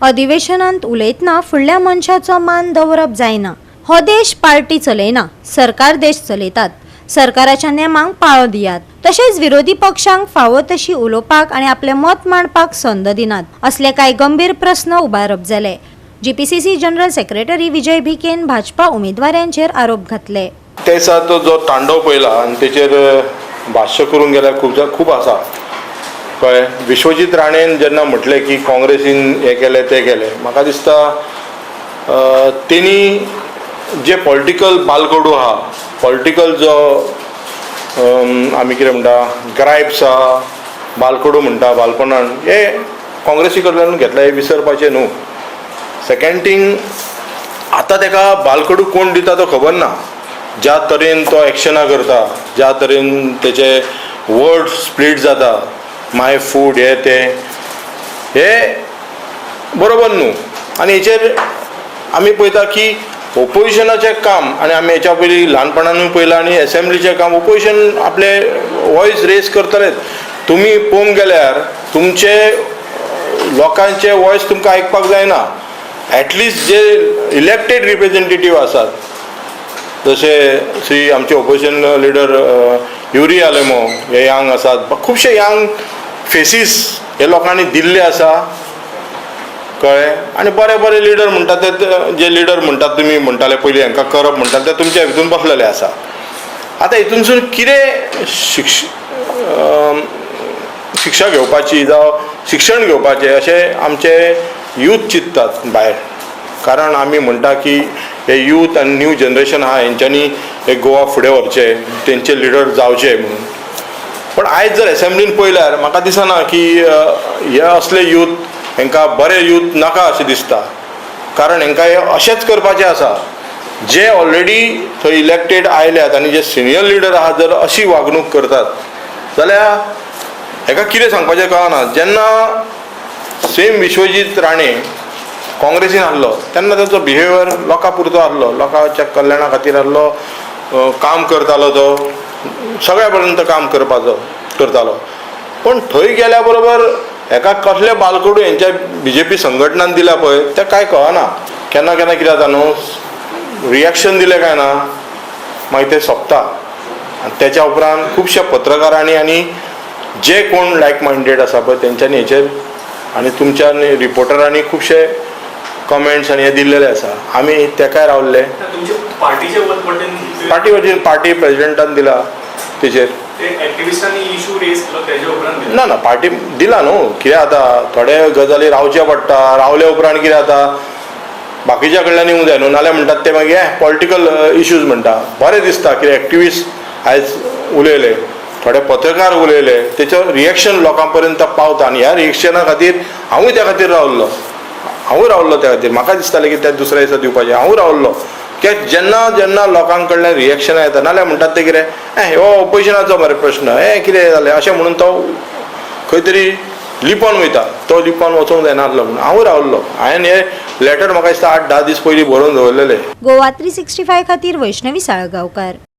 अधिवेशनांत उलयतना फुडल्या मनशाचो मान दवरप जायना। हो देश पार्टी चलयना, सरकार देश चलयतात। सरकाराच्या नेमांक पाळो दियात। तशेंच विरोधी पक्षांक फावो तशी उलोवपाक आनी आपले मत मांडपाक संद दिनात, असले कांय गंभीर प्रस्न उबारप जाले। जीपीसीसी जनरल सेक्रेटरी विजय भिकेन भाजपा उमेदवारांचेर आरोप घातले। ते दिसा तो जो तांडव पळयला आनी तेचेर भाश्य करून गेल्यार खूब आसा कळ्ळें। विश्वजीत राणेन जेन्ना म्हटलें की काँग्रेसीन हे केलें तें केलें, म्हाका दिसता तेणी जे पॉलिटिकल बालकडू आहा, पॉलिटिकल जो आमी कितें म्हणटा ग्रायप्स आहा, बालकडू म्हणटा बालपणान, हे काँग्रेसी कडल्यान घेतला हे विसरपाचें न्हू। सेकंड थिंग, आतां तेका बालकडू कोण दिता तो खबर ना। ज्या तरेन तो एक्शनां करता, ज्या तरेन तेचे वर्ड स्प्लीट जाता, माय फूड हे तें, हे बरोबर न्हू। आनी हेचेर आमी पळयता की ओपोजिशनाचें काम, आनी आमी हेच्या पयलीं ल्हानपणानूय पळयलां आनी एसेंब्लीचें काम, ओपोजिशन आपले वॉयस रेज करतलेच। तुमी पळोवंक गेल्यार तुमचे लोकांचे वॉयस तुमकां आयकपाक जायना। एटलिस्ट जे इलेक्टेड रिप्रेझेंटेटीव आसात, जसे श्री आमचे ओपोजिशन लिडर युरी आलेमो, हे यंग आसात, खुबशे यंग फेसीस हे लोकांनी दिल्ले आसा कळ्ळें। आनी बरे बरे लिडर म्हणटात ते, जे लिडर म्हणटात तुमी म्हणटाले पयलीं हांकां करप म्हणटाले ते तुमच्या हितून बसलेले आसा। आतां हितूनसून कितें शिक्षा घेवपाची जावं शिक्षण घेवपाचें अशें आमचे यूथ चिंततात भायर। कारण आमी म्हणटा की हे यूथ आनी न्यू जनरेशन आहा हेंच्यांनी हे गोवा फुडें व्हरचें, तेंचे लिडर जावचे म्हणून। पण आयज जर एसेंब्लीन पळयल्यार म्हाका दिसना की हे असले यूथ, हांकां बरे यूथ नाका अशें दिसता। कारण हांकां हे अशेंच करपाचें आसा, जे ऑलरेडी थंय इलेक्टेड आयल्यात आनी जे सिनियर लिडर आहा जर अशी वागणूक करतात जाल्यार हाका कितें सांगपाचें कळना। जेन्ना सेम विश्वजीत राणे काँग्रेसीन आहलो तेन्ना ताचो बिहेवियर लोकां पुरतो आहलो, लोकांच्या कल्याणा खातीर आहलो, काम करतालो तो, सगळ्या पर्यंत काम करतालो। पण थंय गेल्या बरोबर हेका कसले बालकडू हेंच्या बीजेपी संघटनान दिला पळय तें कांय कळना। केन्ना केन्ना कितें जाता न्हू, रिएक्शन दिलें काय ना, मागीर तें सोंपता। आनी तेच्या उपरांत खुबशे पत्रकारांनी आनी जे कोण लायक मायंडेड आसा पळय तेंच्यांनी हेचेर आनी तुमच्या रिपोर्टरांनी खुबशे कमेंट्स आनी हे दिल्लेले आसा। आमी तेकाय रावल्ले, पार्टी प्रेसिडेंटान दिला तेचेर ना ना पार्टी दिला न्हू। कितें जाता थोडे गजाली रावचे पडटा, रावले उपरांत कितें जाता बाकीच्या कडल्यान येवंक जाय न्हू, नाल्यार म्हणटात ते मागीर पॉलिटिकल इश्यूज म्हणटा। बरें दिसता की एक्टिविस्ट आयज उलयले, थोडे पत्रकार उलयले, तेचो रिएक्शन लोकां पर्यंत पावता आनी ह्या रिएक्शना खातीर हांवूय त्या खातीर रावल्लो त्या खातीर। म्हाका दिसतालें की त्या दुसऱ्या दिसा दिवपाचें, हांवूय रावल्लो कित्याक जेन्ना जेन्ना लोकां कडल्यान रिएक्शनां येता नाल्यार म्हणटात ते कितें हो ओपोजिशनाचो मरे प्रश्न, हें कितें जालें अशें म्हणून तो खंय तरी लिपोन वयता, तो लिपोन वचूंक जायना आसलो म्हणून हांवूय रावल्लो। हांवें हे लेटर म्हाका दिसता 8-10 दीस पयलीं बरोवन दवरलेलें। गोवा 365 खातीर वैष्णवी साळगांवकार।